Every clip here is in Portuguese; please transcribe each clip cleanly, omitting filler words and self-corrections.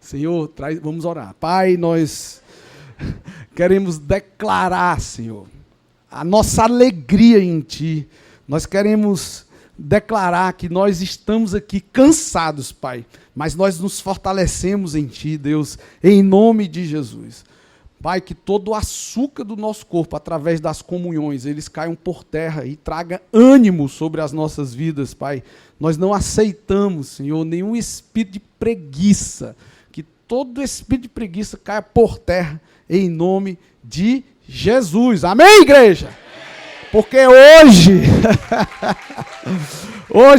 Senhor, vamos orar. Pai, nós queremos declarar, Senhor, a nossa alegria em Ti. Nós queremos declarar que nós estamos aqui cansados, Pai, mas nós nos fortalecemos em Ti, Deus, em nome de Jesus. Pai, que todo o açúcar do nosso corpo, através das comunhões, eles caiam por terra e traga ânimo sobre as nossas vidas, Pai. Nós não aceitamos, Senhor, nenhum espírito de preguiça, que todo espírito de preguiça caia por terra, em nome de Jesus. Amém, igreja? Porque hoje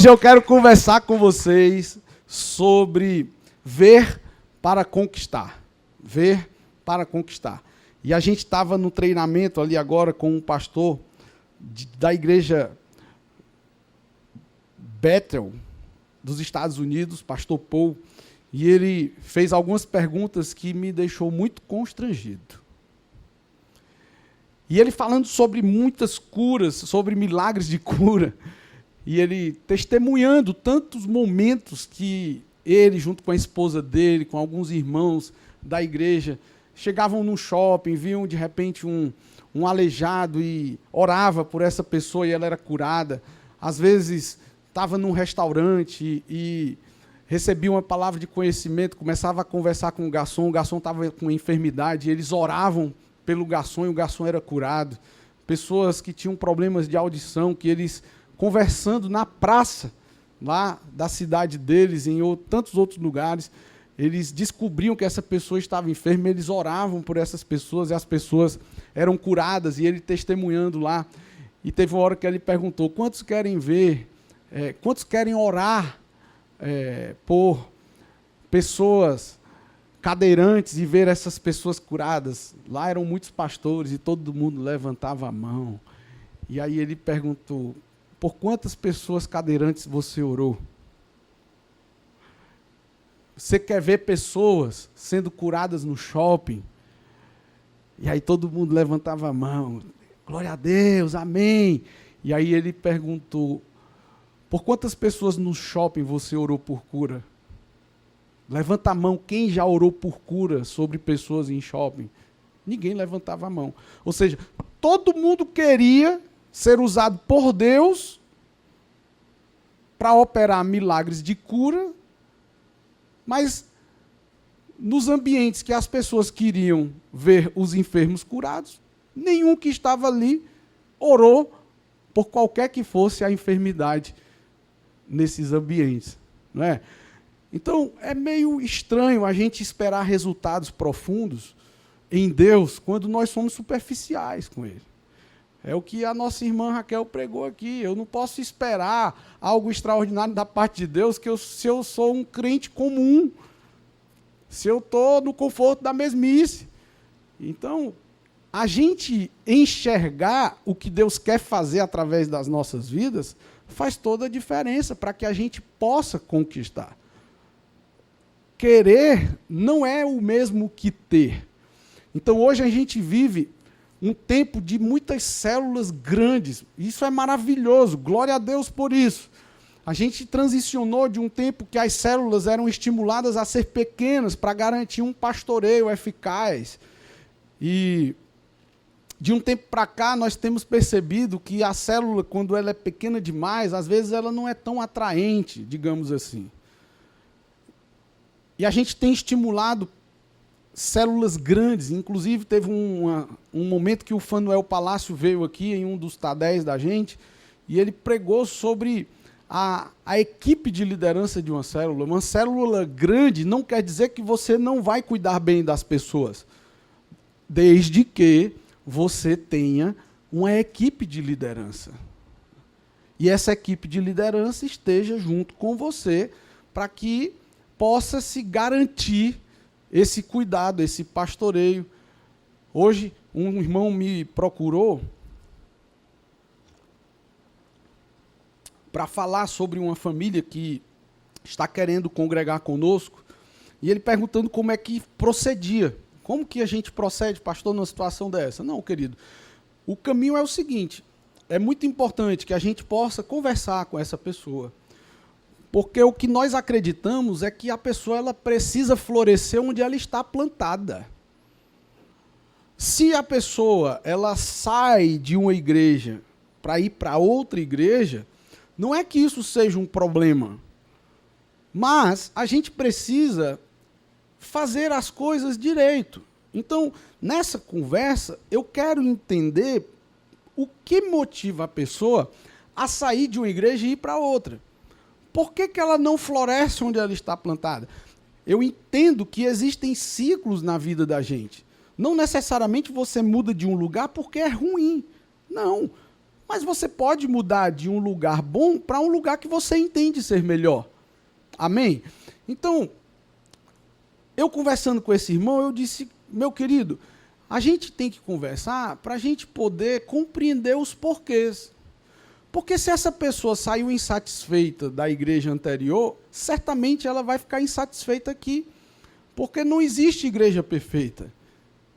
eu quero conversar com vocês sobre ver para conquistar. Ver para conquistar. E a gente estava no treinamento ali agora com um pastor da igreja Bethel, dos Estados Unidos, pastor Paul, e ele fez algumas perguntas que me deixou muito constrangido. E ele falando sobre muitas curas, sobre milagres de cura, e ele testemunhando tantos momentos que ele, junto com a esposa dele, com alguns irmãos da igreja, chegavam no shopping, viam de repente um aleijado e orava por essa pessoa e ela era curada. Às vezes estava num restaurante e recebia uma palavra de conhecimento, começava a conversar com o garçom estava com enfermidade, e eles oravam pelo garçom e o garçom era curado. Pessoas que tinham problemas de audição, que eles, conversando na praça, lá da cidade deles, em tantos outros lugares, eles descobriam que essa pessoa estava enferma, eles oravam por essas pessoas, e as pessoas eram curadas, e ele testemunhando lá. E teve uma hora que ele perguntou, quantos querem orar por pessoas cadeirantes e ver essas pessoas curadas? Lá eram muitos pastores e todo mundo levantava a mão. E aí ele perguntou, por quantas pessoas cadeirantes você orou? Você quer ver pessoas sendo curadas no shopping? E aí todo mundo levantava a mão. Glória a Deus, amém. E aí ele perguntou, por quantas pessoas no shopping você orou por cura? Levanta a mão, quem já orou por cura sobre pessoas em shopping? Ninguém levantava a mão. Ou seja, todo mundo queria ser usado por Deus para operar milagres de cura, mas nos ambientes que as pessoas queriam ver os enfermos curados, nenhum que estava ali orou por qualquer que fosse a enfermidade nesses ambientes, não é? Então, é meio estranho a gente esperar resultados profundos em Deus quando nós somos superficiais com Ele. É o que a nossa irmã Raquel pregou aqui. Eu não posso esperar algo extraordinário da parte de Deus se eu sou um crente comum, se eu estou no conforto da mesmice. Então, a gente enxergar o que Deus quer fazer através das nossas vidas faz toda a diferença para que a gente possa conquistar. Querer não é o mesmo que ter. Então, hoje a gente vive um tempo de muitas células grandes. Isso é maravilhoso, glória a Deus por isso. A gente transicionou de um tempo que as células eram estimuladas a ser pequenas para garantir um pastoreio eficaz. E de um tempo para cá nós temos percebido que a célula, quando ela é pequena demais, às vezes ela não é tão atraente, digamos assim. E a gente tem estimulado células grandes, inclusive teve um momento que o Fanuel Palácio veio aqui em um dos TADEs da gente, e ele pregou sobre a equipe de liderança de uma célula. Uma célula grande não quer dizer que você não vai cuidar bem das pessoas, desde que você tenha uma equipe de liderança. E essa equipe de liderança esteja junto com você para que possa se garantir esse cuidado, esse pastoreio. Hoje, um irmão me procurou para falar sobre uma família que está querendo congregar conosco, e ele perguntando como é que procedia. Como que a gente procede, pastor, numa situação dessa? Não, querido, o caminho é o seguinte, é muito importante que a gente possa conversar com essa pessoa, Porque o que nós acreditamos é que a pessoa ela precisa florescer onde ela está plantada. Se a pessoa ela sai de uma igreja para ir para outra igreja, não é que isso seja um problema. Mas a gente precisa fazer as coisas direito. Então, nessa conversa, eu quero entender o que motiva a pessoa a sair de uma igreja e ir para outra. Por que ela não floresce onde ela está plantada? Eu entendo que existem ciclos na vida da gente. Não necessariamente você muda de um lugar porque é ruim. Não. Mas você pode mudar de um lugar bom para um lugar que você entende ser melhor. Amém? Então, eu conversando com esse irmão, eu disse, meu querido, a gente tem que conversar para a gente poder compreender os porquês. Porque se essa pessoa saiu insatisfeita da igreja anterior, certamente ela vai ficar insatisfeita aqui. Porque não existe igreja perfeita.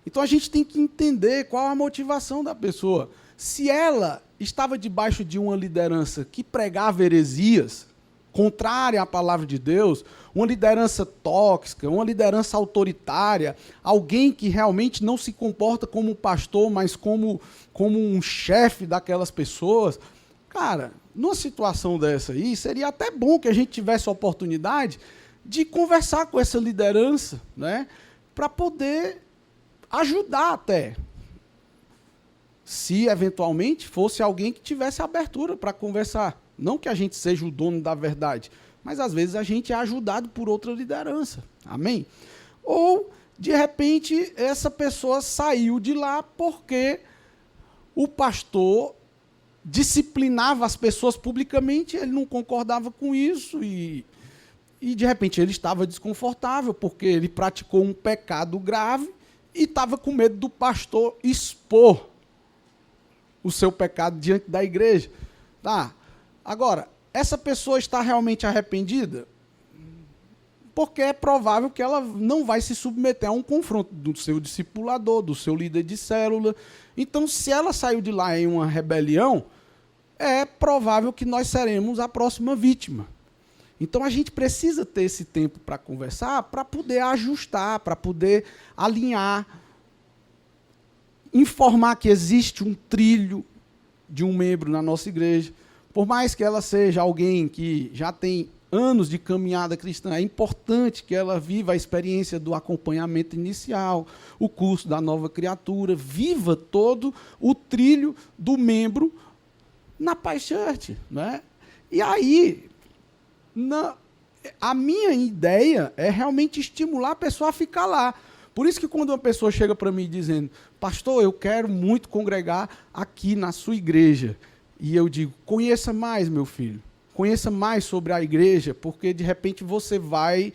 Então a gente tem que entender qual a motivação da pessoa. Se ela estava debaixo de uma liderança que pregava heresias, contrária à palavra de Deus, uma liderança tóxica, uma liderança autoritária, alguém que realmente não se comporta como um pastor, mas como um chefe daquelas pessoas. Cara, numa situação dessa aí, seria até bom que a gente tivesse a oportunidade de conversar com essa liderança, né, para poder ajudar até. Se, eventualmente, fosse alguém que tivesse abertura para conversar. Não que a gente seja o dono da verdade, mas, às vezes, a gente é ajudado por outra liderança. Amém? Ou, de repente, essa pessoa saiu de lá porque o pastor disciplinava as pessoas publicamente, ele não concordava com isso e de repente, ele estava desconfortável porque ele praticou um pecado grave e estava com medo do pastor expor o seu pecado diante da igreja. Tá? Agora, essa pessoa está realmente arrependida? Porque é provável que ela não vai se submeter a um confronto do seu discipulador, do seu líder de célula. Então, se ela saiu de lá em uma rebelião, é provável que nós seremos a próxima vítima. Então, a gente precisa ter esse tempo para conversar, para poder ajustar, para poder alinhar, informar que existe um trilho de um membro na nossa igreja. Por mais que ela seja alguém que já tem anos de caminhada cristã, é importante que ela viva a experiência do acompanhamento inicial, o curso da nova criatura, viva todo o trilho do membro na Paz Church, né? E aí, a minha ideia é realmente estimular a pessoa a ficar lá. Por isso que quando uma pessoa chega para mim dizendo, pastor, eu quero muito congregar aqui na sua igreja, e eu digo, conheça mais, meu filho, conheça mais sobre a igreja, porque de repente você vai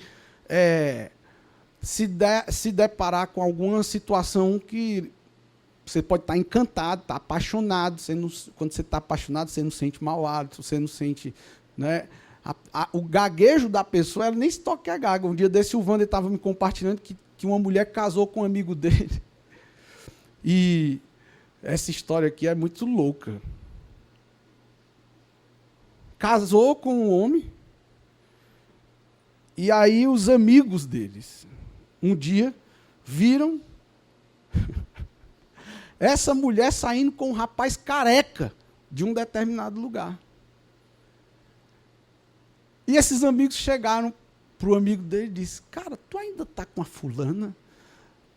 se deparar com alguma situação que você pode estar encantado, estar apaixonado. Quando você está apaixonado, você não sente mau hálito, você não sente, né? O gaguejo da pessoa, ela nem se toca que é gaga. Um dia desse, o Wander estava me compartilhando que uma mulher casou com um amigo dele. E essa história aqui é muito louca. Casou com um homem, e aí os amigos deles, um dia, viram essa mulher saindo com um rapaz careca de um determinado lugar. E esses amigos chegaram para o amigo dele e disseram, cara, tu ainda está com a fulana?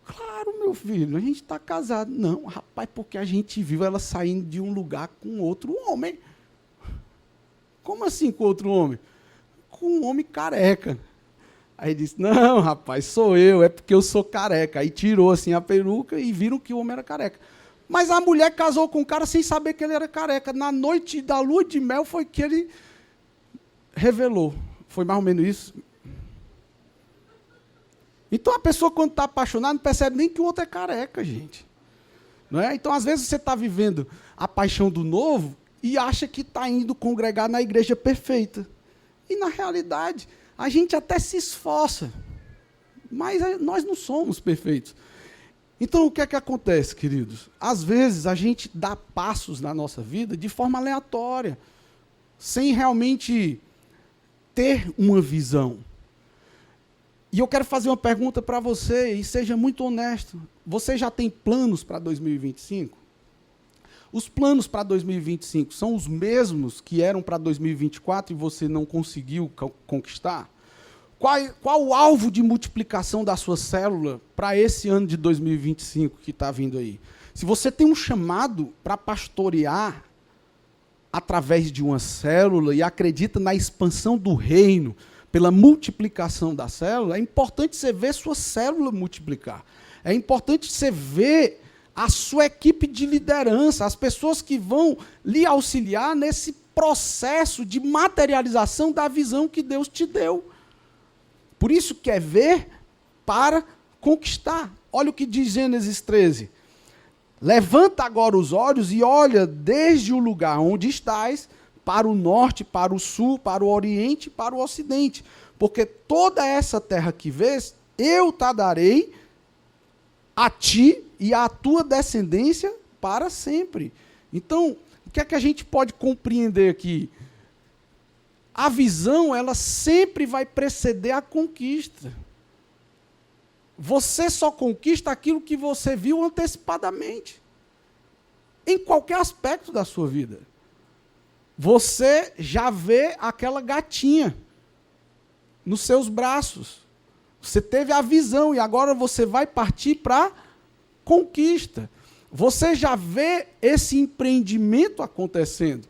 Claro, meu filho, a gente está casado. Não, rapaz, porque a gente viu ela saindo de um lugar com outro homem. Como assim com outro homem? Com um homem careca. Aí disse, não, rapaz, sou eu, é porque eu sou careca. Aí tirou assim a peruca e viram que o homem era careca. Mas a mulher casou com o cara sem saber que ele era careca. Na noite da lua de mel foi que ele revelou. Foi mais ou menos isso. Então a pessoa, quando está apaixonada, não percebe nem que o outro é careca, gente. Não é? Então, às vezes, você está vivendo a paixão do novo e acha que está indo congregar na igreja perfeita. E, na realidade, a gente até se esforça, mas nós não somos perfeitos. Então, o que é que acontece, queridos? Às vezes, a gente dá passos na nossa vida de forma aleatória, sem realmente ter uma visão. E eu quero fazer uma pergunta para você, e seja muito honesto. Você já tem planos para 2025? Os planos para 2025 são os mesmos que eram para 2024 e você não conseguiu conquistar? Qual o alvo de multiplicação da sua célula para esse ano de 2025 que está vindo aí? Se você tem um chamado para pastorear através de uma célula e acredita na expansão do reino pela multiplicação da célula, é importante você ver sua célula multiplicar. É importante você ver a sua equipe de liderança, as pessoas que vão lhe auxiliar nesse processo de materialização da visão que Deus te deu. Por isso que é ver para conquistar. Olha o que diz Gênesis 13. Levanta agora os olhos e olha desde o lugar onde estás, para o norte, para o sul, para o oriente e para o ocidente. Porque toda essa terra que vês, eu te darei a ti e à tua descendência para sempre. Então, o que é que a gente pode compreender aqui? A visão, ela sempre vai preceder a conquista. Você só conquista aquilo que você viu antecipadamente. Em qualquer aspecto da sua vida. Você já vê aquela gatinha nos seus braços. Você teve a visão e agora você vai partir para a conquista. Você já vê esse empreendimento acontecendo.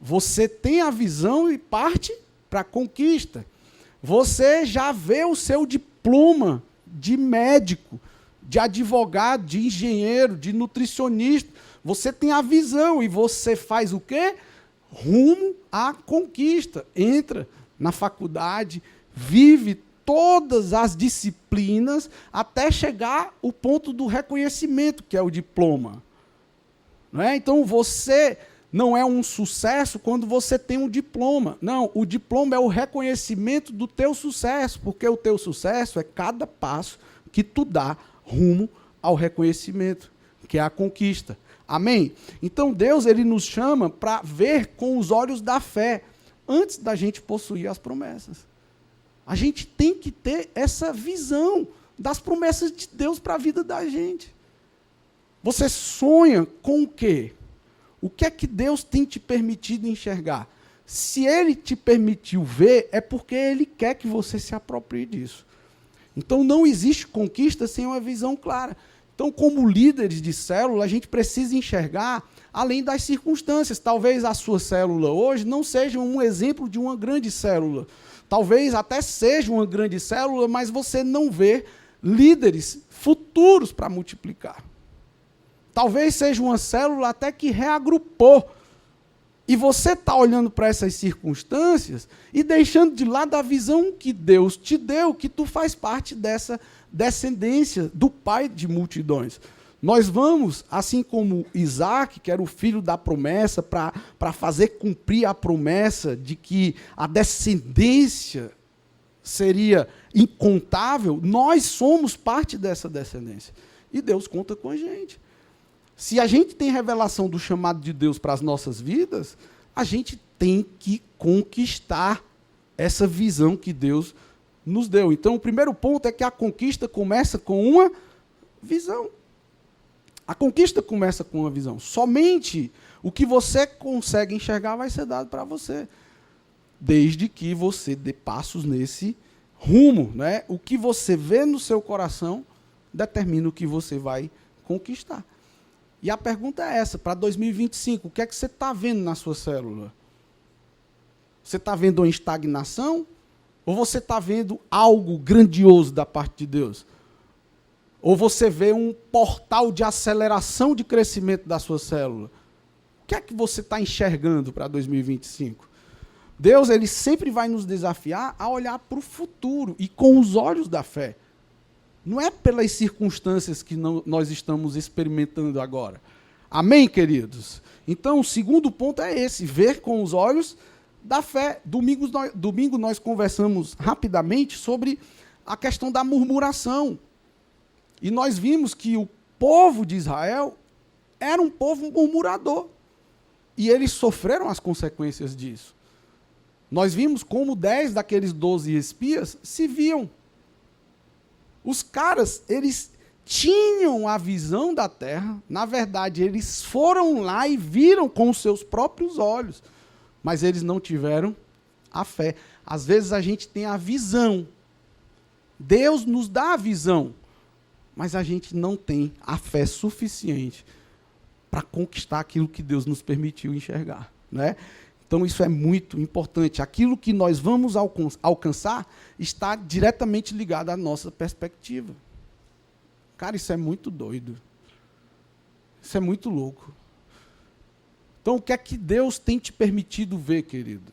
Você tem a visão e parte para a conquista. Você já vê o seu diploma de médico, de advogado, de engenheiro, de nutricionista. Você tem a visão e você faz o quê? Rumo à conquista. Entra na faculdade, vive todas as disciplinas até chegar ao ponto do reconhecimento, que é o diploma. Não é? Então, você não é um sucesso quando você tem um diploma. Não, o diploma é o reconhecimento do teu sucesso, porque o teu sucesso é cada passo que tu dá rumo ao reconhecimento, que é a conquista. Amém? Então, Deus ele nos chama para ver com os olhos da fé, antes da gente possuir as promessas. A gente tem que ter essa visão das promessas de Deus para a vida da gente. Você sonha com o quê? O que é que Deus tem te permitido enxergar? Se Ele te permitiu ver, é porque Ele quer que você se aproprie disso. Então, não existe conquista sem uma visão clara. Então, como líderes de célula, a gente precisa enxergar além das circunstâncias. Talvez a sua célula hoje não seja um exemplo de uma grande célula. Talvez até seja uma grande célula, mas você não vê líderes futuros para multiplicar. Talvez seja uma célula até que reagrupou. E você está olhando para essas circunstâncias e deixando de lado a visão que Deus te deu, que tu faz parte dessa descendência do pai de multidões. Nós vamos, assim como Isaac, que era o filho da promessa, para fazer cumprir a promessa de que a descendência seria incontável, nós somos parte dessa descendência. E Deus conta com a gente. Se a gente tem revelação do chamado de Deus para as nossas vidas, a gente tem que conquistar essa visão que Deus nos deu. Então, o primeiro ponto é que a conquista começa com uma visão. A conquista começa com uma visão. Somente o que você consegue enxergar vai ser dado para você, desde que você dê passos nesse rumo, né? O que você vê no seu coração determina o que você vai conquistar. E a pergunta é essa, para 2025, o que é que você está vendo na sua célula? Você está vendo uma estagnação? Ou você está vendo algo grandioso da parte de Deus? Ou você vê um portal de aceleração de crescimento da sua célula? O que é que você está enxergando para 2025? Deus ele sempre vai nos desafiar a olhar para o futuro e com os olhos da fé. Não é pelas circunstâncias que nós estamos experimentando agora. Amém, queridos? Então, o segundo ponto é esse, ver com os olhos da fé. Domingo nós conversamos rapidamente sobre a questão da murmuração. E nós vimos que o povo de Israel era um povo murmurador. E eles sofreram as consequências disso. Nós vimos como 10 daqueles 12 espias se viam. Os caras, eles tinham a visão da terra, na verdade, eles foram lá e viram com os seus próprios olhos, mas eles não tiveram a fé. Às vezes a gente tem a visão, Deus nos dá a visão, mas a gente não tem a fé suficiente para conquistar aquilo que Deus nos permitiu enxergar, né? Então isso é muito importante. Aquilo que nós vamos alcançar está diretamente ligado à nossa perspectiva. Cara, isso é muito doido. Isso é muito louco. Então o que é que Deus tem te permitido ver, querido?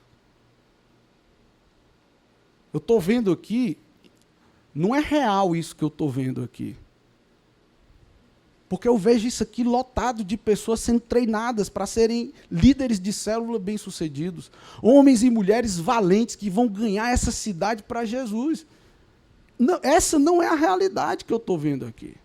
Eu estou vendo aqui, não é real isso que eu estou vendo aqui. Porque eu vejo isso aqui lotado de pessoas sendo treinadas para serem líderes de célula bem-sucedidos. Homens e mulheres valentes que vão ganhar essa cidade para Jesus. Não, essa não é a realidade que eu estou vendo aqui.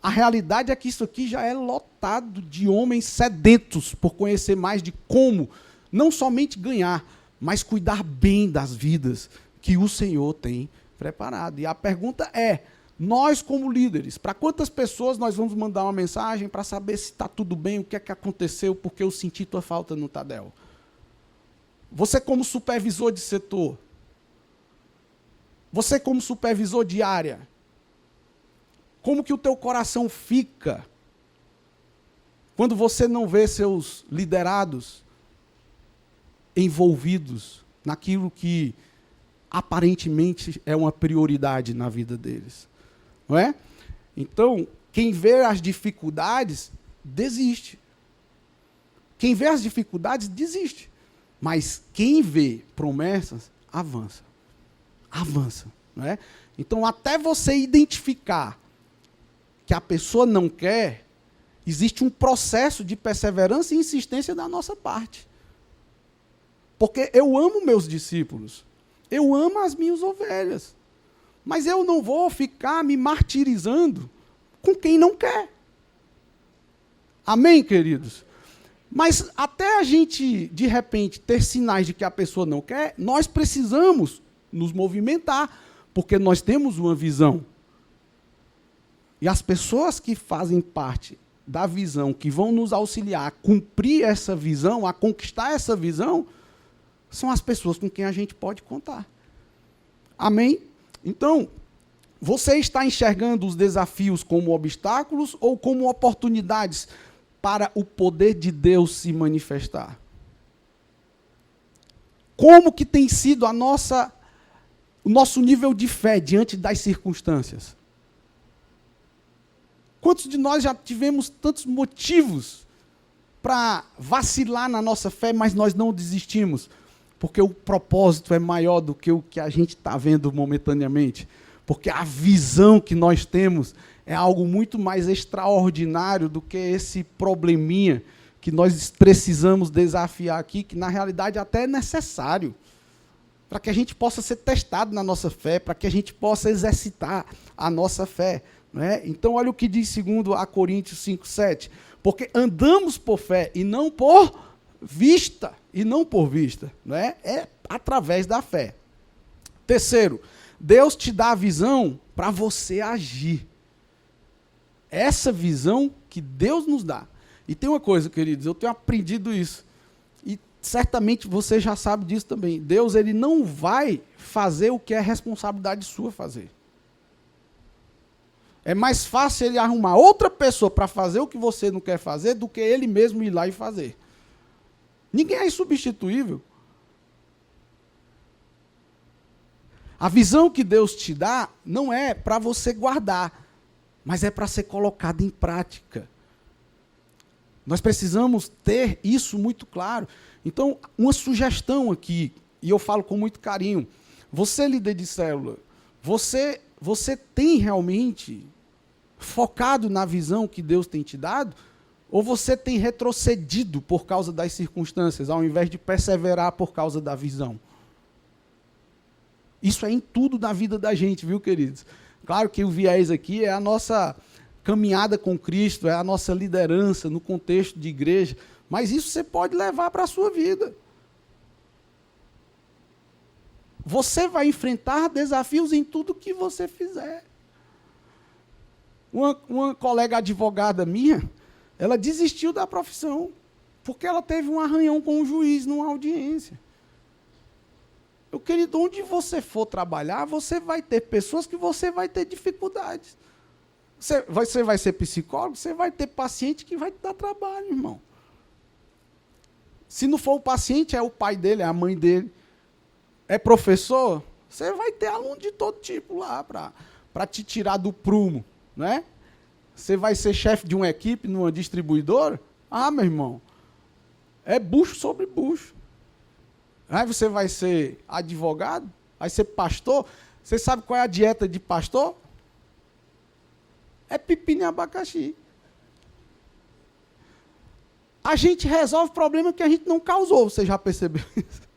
A realidade é que isso aqui já é lotado de homens sedentos por conhecer mais de como, não somente ganhar, mas cuidar bem das vidas que o Senhor tem preparado. E a pergunta é, nós como líderes, para quantas pessoas nós vamos mandar uma mensagem para saber se está tudo bem, o que é que aconteceu, porque eu senti tua falta no Tadel? Você como supervisor de setor, você como supervisor de área, como que o teu coração fica quando você não vê seus liderados envolvidos naquilo que aparentemente é uma prioridade na vida deles? Não é? Então, quem vê as dificuldades, desiste. Quem vê as dificuldades, desiste. Mas quem vê promessas, avança. Avança. Não é? Então, até você identificar que a pessoa não quer, existe um processo de perseverança e insistência da nossa parte. Porque eu amo meus discípulos. Eu amo as minhas ovelhas. Mas eu não vou ficar me martirizando com quem não quer. Amém, queridos? Mas até a gente, de repente, ter sinais de que a pessoa não quer, nós precisamos nos movimentar, porque nós temos uma visão. E as pessoas que fazem parte da visão, que vão nos auxiliar a cumprir essa visão, a conquistar essa visão, são as pessoas com quem a gente pode contar. Amém? Então, você está enxergando os desafios como obstáculos ou como oportunidades para o poder de Deus se manifestar? Como que tem sido o nosso nível de fé diante das circunstâncias? Quantos de nós já tivemos tantos motivos para vacilar na nossa fé, mas nós não desistimos? Porque o propósito é maior do que o que a gente está vendo momentaneamente. Porque a visão que nós temos é algo muito mais extraordinário do que esse probleminha que nós precisamos desafiar aqui, que na realidade até é necessário, para que a gente possa ser testado na nossa fé, para que a gente possa exercitar a nossa fé. Não é? Então, olha o que diz 2 Coríntios 5:7. Porque andamos por fé e não por vista, não é? É através da fé. Terceiro, Deus te dá a visão para você agir. Essa visão que Deus nos dá. E tem uma coisa, queridos, eu tenho aprendido isso. E certamente você já sabe disso também. Deus, ele não vai fazer o que é responsabilidade sua fazer. É mais fácil ele arrumar outra pessoa para fazer o que você não quer fazer do que ele mesmo ir lá e fazer. Ninguém é insubstituível. A visão que Deus te dá não é para você guardar, mas é para ser colocada em prática. Nós precisamos ter isso muito claro. Então, uma sugestão aqui, e eu falo com muito carinho, você líder de célula, você tem realmente focado na visão que Deus tem te dado? Ou você tem retrocedido por causa das circunstâncias, ao invés de perseverar por causa da visão? Isso é em tudo na vida da gente, viu, queridos? Claro que o viés aqui é a nossa caminhada com Cristo, é a nossa liderança no contexto de igreja, mas isso você pode levar para a sua vida. Você vai enfrentar desafios em tudo que você fizer. Uma colega advogada minha, ela desistiu da profissão, porque ela teve um arranhão com o juiz numa audiência. Eu, querido, onde você for trabalhar, você vai ter pessoas que você vai ter dificuldades. Você vai ser psicólogo, você vai ter paciente que vai te dar trabalho, irmão. Se não for o paciente, é o pai dele, é a mãe dele. É professor, você vai ter aluno de todo tipo lá para te tirar do prumo, né? Você vai ser chefe de uma equipe numa distribuidora? Ah, meu irmão, é bucho sobre bucho. Aí você vai ser advogado, vai ser pastor. Você sabe qual é a dieta de pastor? É pepino e abacaxi. A gente resolve problema que a gente não causou, você já percebeu isso?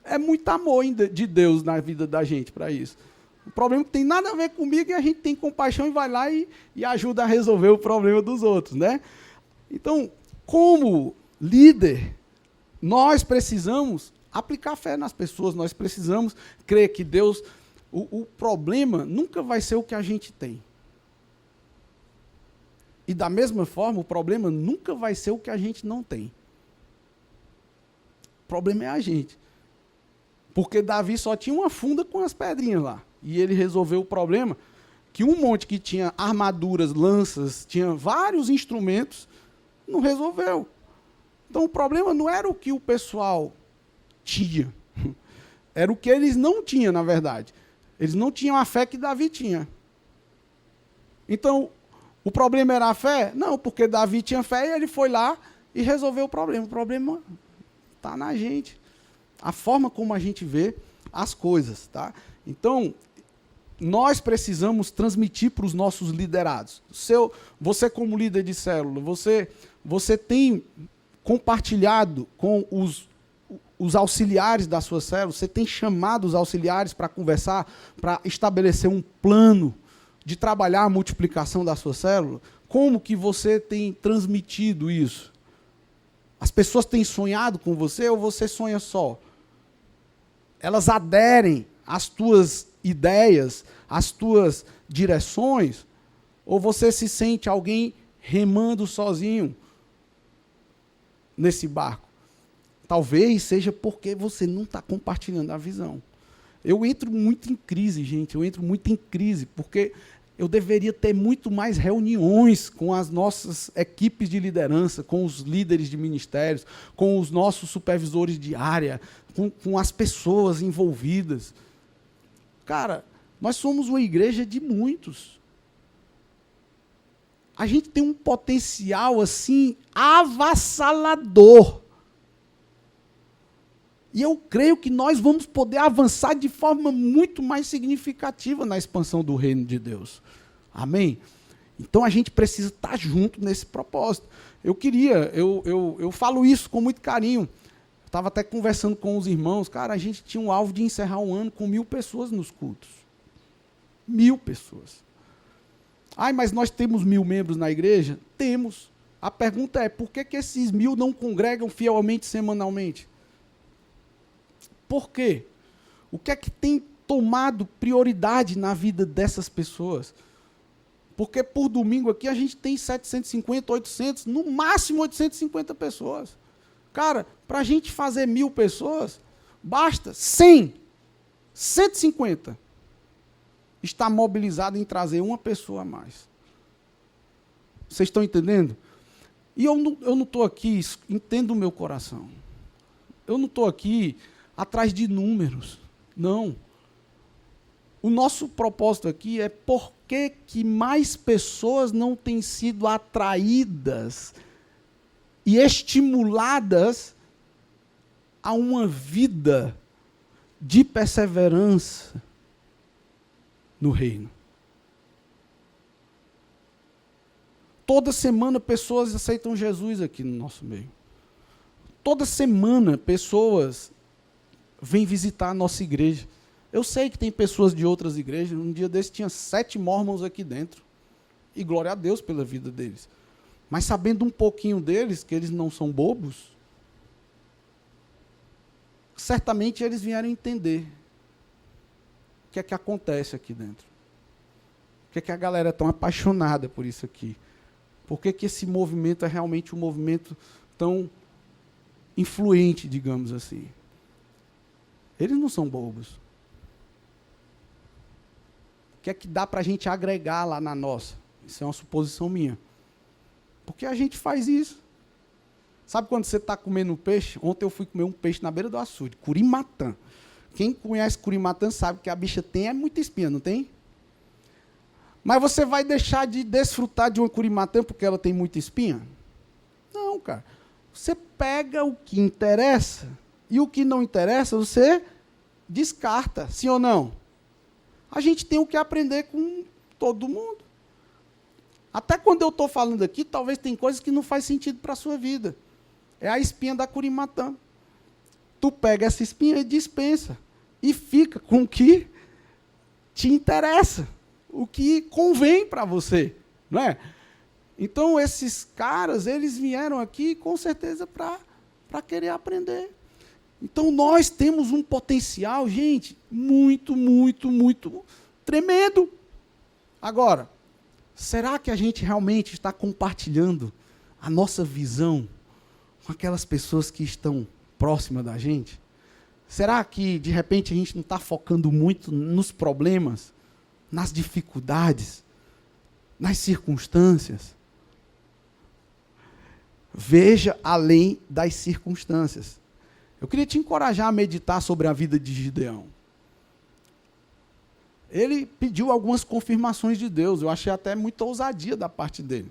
É muito amor de Deus na vida da gente para isso. O problema que tem nada a ver comigo e a gente tem compaixão e vai lá e ajuda a resolver o problema dos outros, né? Então, como líder, nós precisamos aplicar fé nas pessoas, nós precisamos crer que Deus... O problema nunca vai ser o que a gente tem. E da mesma forma, o problema nunca vai ser o que a gente não tem. O problema é a gente. Porque Davi só tinha uma funda com as pedrinhas lá. E ele resolveu o problema que um monte que tinha armaduras, lanças, tinha vários instrumentos, não resolveu. Então o problema não era o que o pessoal tinha. Era o que eles não tinham, na verdade. Eles não tinham a fé que Davi tinha. Então, o problema era a fé? Não, porque Davi tinha fé e ele foi lá e resolveu o problema. O problema está na gente. A forma como a gente vê as coisas, tá? Então, nós precisamos transmitir para os nossos liderados. Você como líder de célula, você tem compartilhado com os auxiliares da sua célula, você tem chamado os auxiliares para conversar, para estabelecer um plano de trabalhar a multiplicação da sua célula? Como que você tem transmitido isso? As pessoas têm sonhado com você ou você sonha só? Elas aderem às tuas ideias, às tuas direções, ou você se sente alguém remando sozinho nesse barco? Talvez seja porque você não está compartilhando a visão. Eu entro muito em crise, gente, porque eu deveria ter muito mais reuniões com as nossas equipes de liderança, com os líderes de ministérios, com os nossos supervisores de área, com as pessoas envolvidas. Cara, nós somos uma igreja de muitos. A gente tem um potencial, assim, avassalador. E eu creio que nós vamos poder avançar de forma muito mais significativa na expansão do reino de Deus. Amém? Então a gente precisa estar junto nesse propósito. Eu falo isso com muito carinho. Estava até conversando com os irmãos. Cara, a gente tinha um alvo de encerrar um ano com 1000 pessoas nos cultos. 1000 pessoas. Ai, mas nós temos 1000 membros na igreja? Temos. A pergunta é, por que esses 1000 não congregam fielmente semanalmente? Por quê? O que é que tem tomado prioridade na vida dessas pessoas? Porque por domingo aqui a gente tem 750, 800, no máximo 850 pessoas. Cara, para a gente fazer 1000 pessoas, basta 100, 150 está mobilizado em trazer uma pessoa a mais. Vocês estão entendendo? E eu não estou aqui, entendo o meu coração. Eu não estou aqui atrás de números. Não. O nosso propósito aqui é por que mais pessoas não têm sido atraídas e estimuladas a uma vida de perseverança no reino. Toda semana pessoas aceitam Jesus aqui no nosso meio. Toda semana pessoas vêm visitar a nossa igreja. Eu sei que tem pessoas de outras igrejas. Um dia desse tinha 7 mormons aqui dentro. E glória a Deus pela vida deles. Mas sabendo um pouquinho deles, que eles não são bobos, certamente eles vieram entender o que é que acontece aqui dentro. Por que é que a galera é tão apaixonada por isso aqui? Por que que esse movimento é realmente um movimento tão influente, digamos assim? Eles não são bobos. O que é que dá para a gente agregar lá na nossa? Isso é uma suposição minha. Porque a gente faz isso. Sabe quando você está comendo um peixe? Ontem eu fui comer um peixe na beira do açude, curimatã. Quem conhece curimatã sabe que a bicha tem muita espinha, não tem? Mas você vai deixar de desfrutar de uma curimatã porque ela tem muita espinha? Não, cara. Você pega o que interessa e o que não interessa você descarta, sim ou não? A gente tem o que aprender com todo mundo. Até quando eu estou falando aqui, talvez tem coisas que não faz sentido para a sua vida. É a espinha da curimatã. Tu pega essa espinha e dispensa. E fica com o que te interessa. O que convém para você. Não é? Então, esses caras, eles vieram aqui com certeza para querer aprender. Então, nós temos um potencial, gente, muito, muito, muito tremendo. Agora, será que a gente realmente está compartilhando a nossa visão com aquelas pessoas que estão próximas da gente? Será que, de repente, a gente não está focando muito nos problemas, nas dificuldades, nas circunstâncias? Veja além das circunstâncias. Eu queria te encorajar a meditar sobre a vida de Gideão. Ele pediu algumas confirmações de Deus. Eu achei até muita ousadia da parte dele.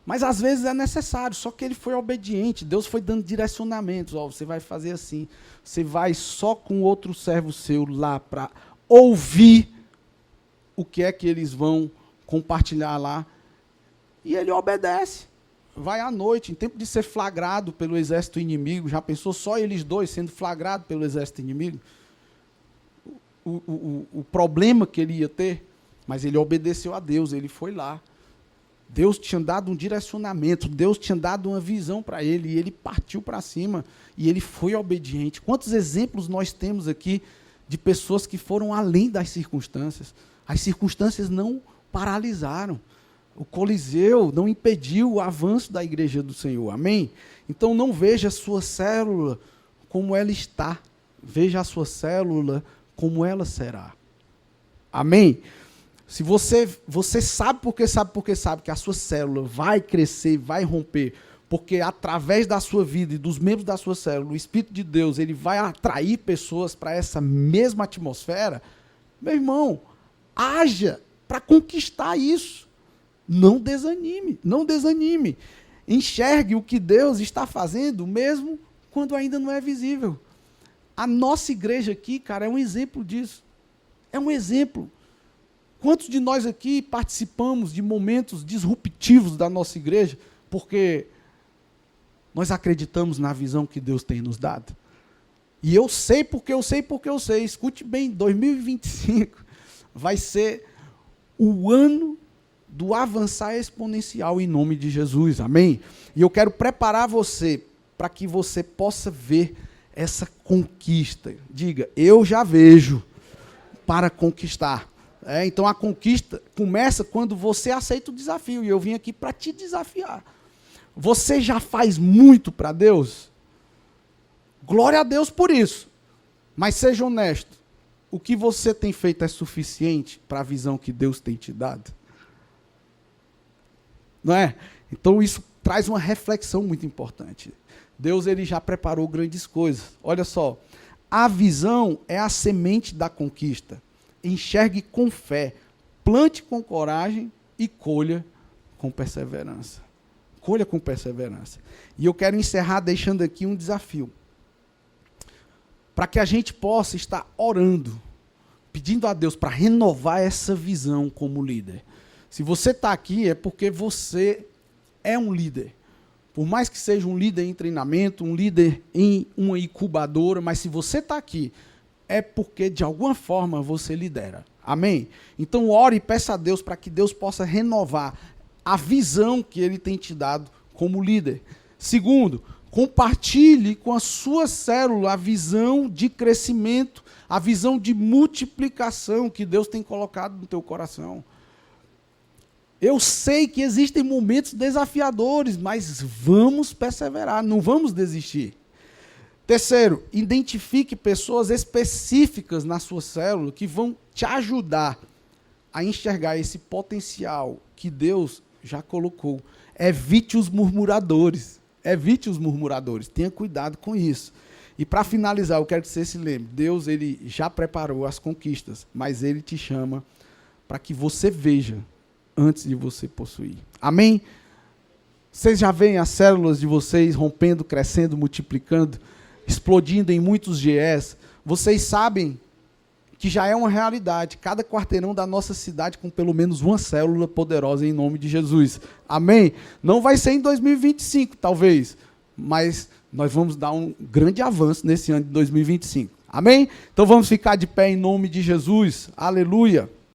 Mas às vezes é necessário, só que ele foi obediente. Deus foi dando direcionamentos. Ó, você vai fazer assim. Você vai só com outro servo seu lá para ouvir o que é que eles vão compartilhar lá. E ele obedece. Vai à noite, em tempo de ser flagrado pelo exército inimigo. Já pensou só eles dois sendo flagrados pelo exército inimigo? O problema que ele ia ter, mas ele obedeceu a Deus, ele foi lá. Deus tinha dado um direcionamento, Deus tinha dado uma visão para ele, e ele partiu para cima, e ele foi obediente. Quantos exemplos nós temos aqui de pessoas que foram além das circunstâncias? As circunstâncias não paralisaram. O Coliseu não impediu o avanço da igreja do Senhor, amém? Então não veja a sua célula como ela está, veja a sua célula como ela será. Amém? Se você sabe que a sua célula vai crescer, vai romper, porque através da sua vida e dos membros da sua célula, o Espírito de Deus, ele vai atrair pessoas para essa mesma atmosfera, meu irmão, haja para conquistar isso. Não desanime, não desanime. Enxergue o que Deus está fazendo, mesmo quando ainda não é visível. A nossa igreja aqui, cara, é um exemplo disso. É um exemplo. Quantos de nós aqui participamos de momentos disruptivos da nossa igreja, porque nós acreditamos na visão que Deus tem nos dado? E eu sei porque eu sei. Escute bem, 2025 vai ser o ano do avançar exponencial em nome de Jesus, amém? E eu quero preparar você para que você possa ver essa conquista. Diga, eu já vejo para conquistar. Então a conquista começa quando você aceita o desafio, e eu vim aqui para te desafiar. Você já faz muito para Deus? Glória a Deus por isso, mas seja honesto, o que você tem feito é suficiente para a visão que Deus tem te dado? Não é? Então isso traz uma reflexão muito importante. Deus, ele já preparou grandes coisas. Olha só, a visão é a semente da conquista. Enxergue com fé, plante com coragem e colha com perseverança. Colha com perseverança. E eu quero encerrar deixando aqui um desafio. Para que a gente possa estar orando, pedindo a Deus para renovar essa visão como líder. Se você está aqui, é porque você é um líder. Por mais que seja um líder em treinamento, um líder em uma incubadora, mas se você está aqui, é porque de alguma forma você lidera. Amém? Então ore e peça a Deus para que Deus possa renovar a visão que Ele tem te dado como líder. Segundo, Compartilhe com a sua célula a visão de crescimento, a visão de multiplicação que Deus tem colocado no teu coração. Eu sei que existem momentos desafiadores, mas vamos perseverar, não vamos desistir. Terceiro, identifique pessoas específicas na sua célula que vão te ajudar a enxergar esse potencial que Deus já colocou. Evite os murmuradores. Evite os murmuradores. Tenha cuidado com isso. E para finalizar, eu quero que você se lembre. Deus, ele já preparou as conquistas, mas ele te chama para que você veja antes de você possuir. Amém? Vocês já veem as células de vocês rompendo, crescendo, multiplicando, explodindo em muitos GEs. Vocês sabem que já é uma realidade. Cada quarteirão da nossa cidade com pelo menos uma célula poderosa em nome de Jesus. Amém? Não vai ser em 2025, talvez, mas nós vamos dar um grande avanço nesse ano de 2025. Amém? Então vamos ficar de pé em nome de Jesus. Aleluia.